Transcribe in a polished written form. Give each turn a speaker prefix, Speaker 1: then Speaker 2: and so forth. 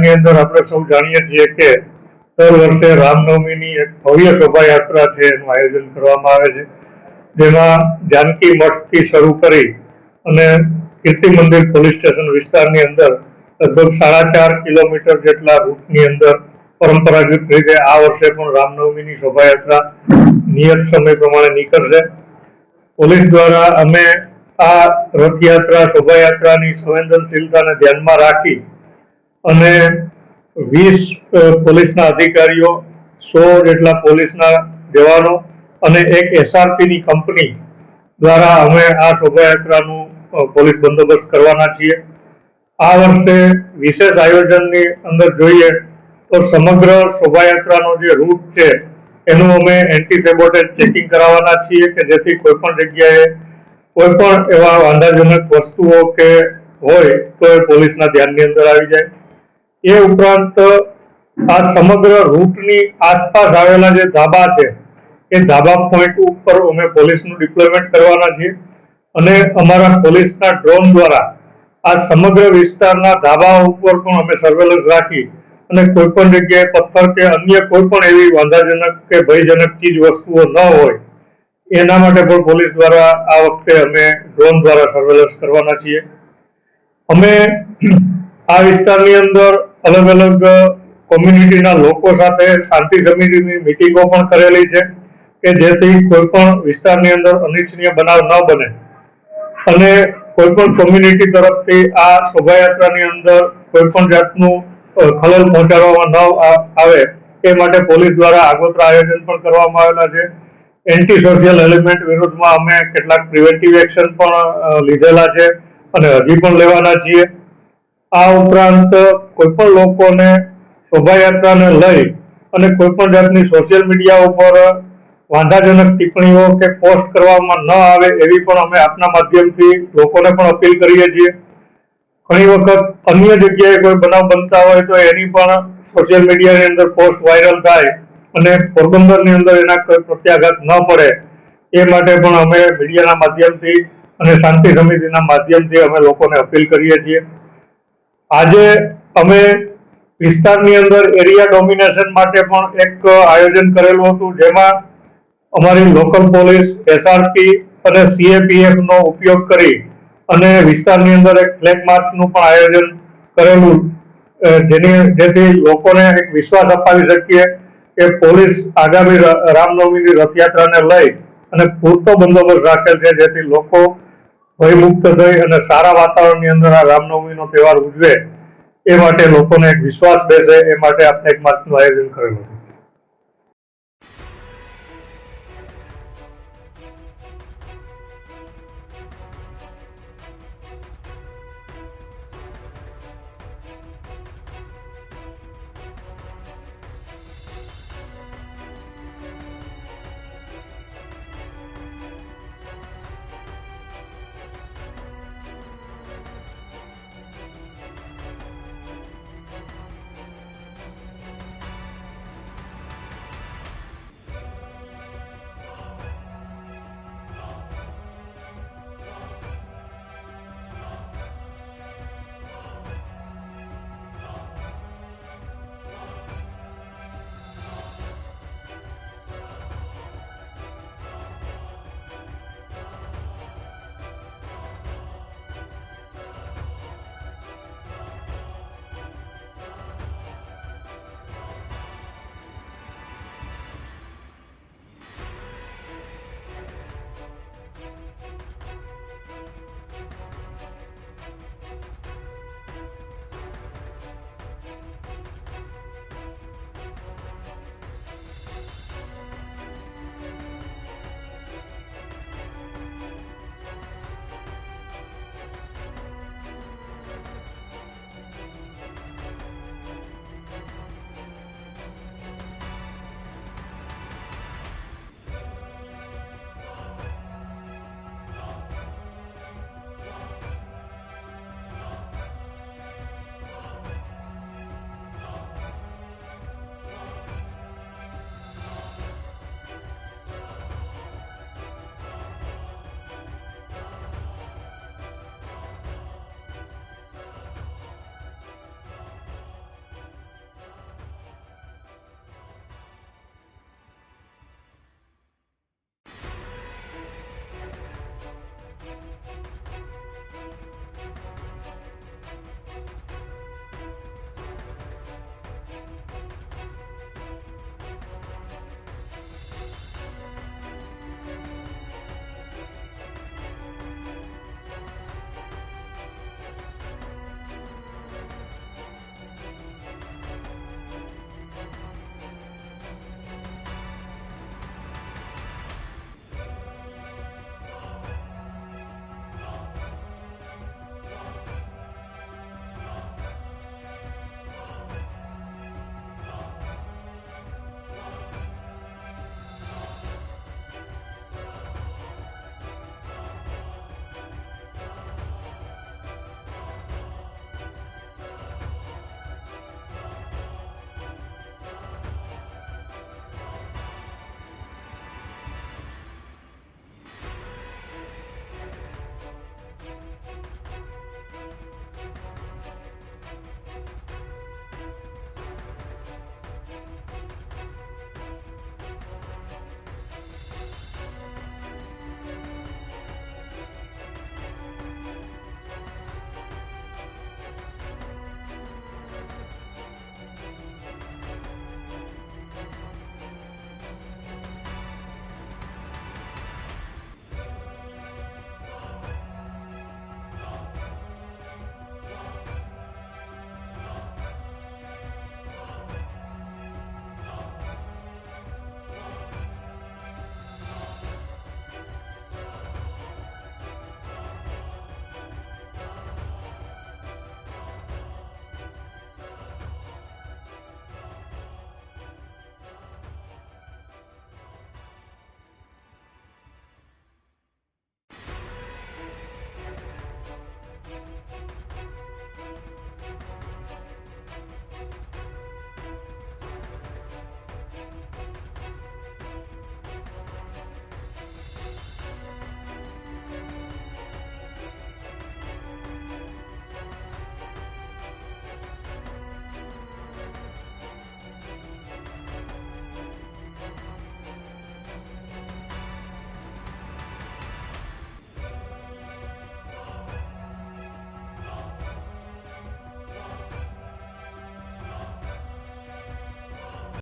Speaker 1: ની અંદર આપણે સૌ જાણીએ છીએ કે દર વર્ષે રામનવમીની એક ભવ્ય શોભાયાત્રા છે એનું આયોજન કરવામાં આવે છે, જેમાં જાનકી મઠથી શરૂ કરી અને કીર્તિ મંદિર પોલીસ સ્ટેશન વિસ્તારની અંદર લગભગ 4.5 કિલોમીટર જેટલા રૂટની અંદર પરંપરાગત રીતે આ વર્ષે પણ રામનવમીની શોભાયાત્રા નિયત સમય પ્રમાણે નીકળશે. પોલીસ દ્વારા અમે આ રથયાત્રા શોભાયાત્રાની સંવેદનશીલતાને ધ્યાનમાં રાખી અને 20 પોલીસના અધિકારીઓ, 100 જેટલા પોલીસના જવાનો અને એક એસઆરપીની કંપની દ્વારા અમે આ શોભાયાત્રાનું પોલીસ બંદોબસ્ત કરવાના છીએ. આ વર્ષે વિશેષ આયોજનની અંદર જોઈએ તો સમગ્ર શોભાયાત્રાનો જે રૂટ છે એનું અમે એન્ટી સેબોટેજ ચેકિંગ કરાવવાના છીએ કે જેથી કોઈ પણ જગ્યાએ કોઈ પણ એવા વાંધાજનક વસ્તુઓ કે હોય તો એ પોલીસના ધ્યાનની અંદર આવી જાય. એ ઉપરાંત આ સમગ્ર રૂટની આસપાસ આવેલા જે ધાબા છે એ ધાબા પોઈન્ટ ઉપર અમે પોલીસનું ડિપ્લોયમેન્ટ કરવાના છીએ અને અમારા પોલીસના ડ્રોન દ્વારા આ સમગ્ર વિસ્તારના ધાબા ઉપર પણ અમે સર્વેલન્સ રાખી અને કોઈ પણ જગ્યાએ પથ્થર કે અન્ય કોઈ પણ એવી વાંધાજનક કે ભયજનક ચીજ વસ્તુઓ ન હોય એના માટે પણ પોલીસ દ્વારા આ વખતે અમે ડ્રોન દ્વારા સર્વેલન્સ કરવાના છીએ. અમે આ વિસ્તારની અંદર અલગ અલગ કોમ્યુનિટીના લોકો સાથે શાંતિ સમિતિની મિટિંગો પણ કરેલી છે કે જેથી કોઈ પણ વિસ્તારની અંદર અનિચ્છનીય બનાવ ન બને અને કોઈ પણ કોમ્યુનિટી તરફથી આ શોભાયાત્રાની અંદર કોઈ પણ જાતનું ખલેલ પહોંચાડવામાં ન આવે એ માટે પોલીસ દ્વારા આગોતરા આયોજન પણ કરવામાં આવેલા છે. એન્ટી સોશિયલ એલિમેન્ટ વિરુદ્ધમાં અમે કેટલાક પ્રિવેન્ટિવ એક્શન પણ લીધેલા છે અને હજી પણ લેવાના છીએ. આ ઉપરાંત કોઈ પણ લોકોને શોભાયાત્રાને લઈ અને કોઈ પણ જાતની સોશિયલ મીડિયા ઉપર વાંધાજનક ટિપ્પણીઓ કે પોસ્ટ કરવામાં ન આવે એવી પણ અમે આપના માધ્યમથી લોકોને પણ અપીલ કરીએ છીએ. ઘણી વખત અન્ય જગ્યાએ કોઈ બનાવ બનતા હોય તો એની પણ સોશિયલ મીડિયાની અંદર પોસ્ટ વાયરલ થાય અને પોરબંદરની અંદર એના કોઈ પ્રત્યાઘાત ન પડે એ માટે પણ અમે મીડિયાના માધ્યમથી અને શાંતિ સમિતિના માધ્યમથી અમે લોકોને અપીલ કરીએ છીએ. આજે અમે વિસ્તારની અંદર એરિયા ડોમિનેશન માટે પણ એક આયોજન કરેલું હતું, જેમાં અમારી લોકલ પોલીસ, એસઆરપી અને સીએપીએફ નો ઉપયોગ કરી અને વિસ્તારની અંદર એક ફ્લેગ માર્ચનું પણ આયોજન કરેલું, જેથી લોકોને એક વિશ્વાસ અપાવી શકીએ કે પોલીસ આગામી રામનવમીની રથયાત્રાને લઈ અને પૂરતો બંદોબસ્ત રાખેલ છે, જેથી લોકો ભયમુક્ત થઈ અને સારા વાતાવરણની અંદર આ રામનવમીનો તહેવાર ઉજવે એ માટે લોકોને એક વિશ્વાસ બેસે એ માટે આ ફ્લેગ માર્ચનું આયોજન કરેલું.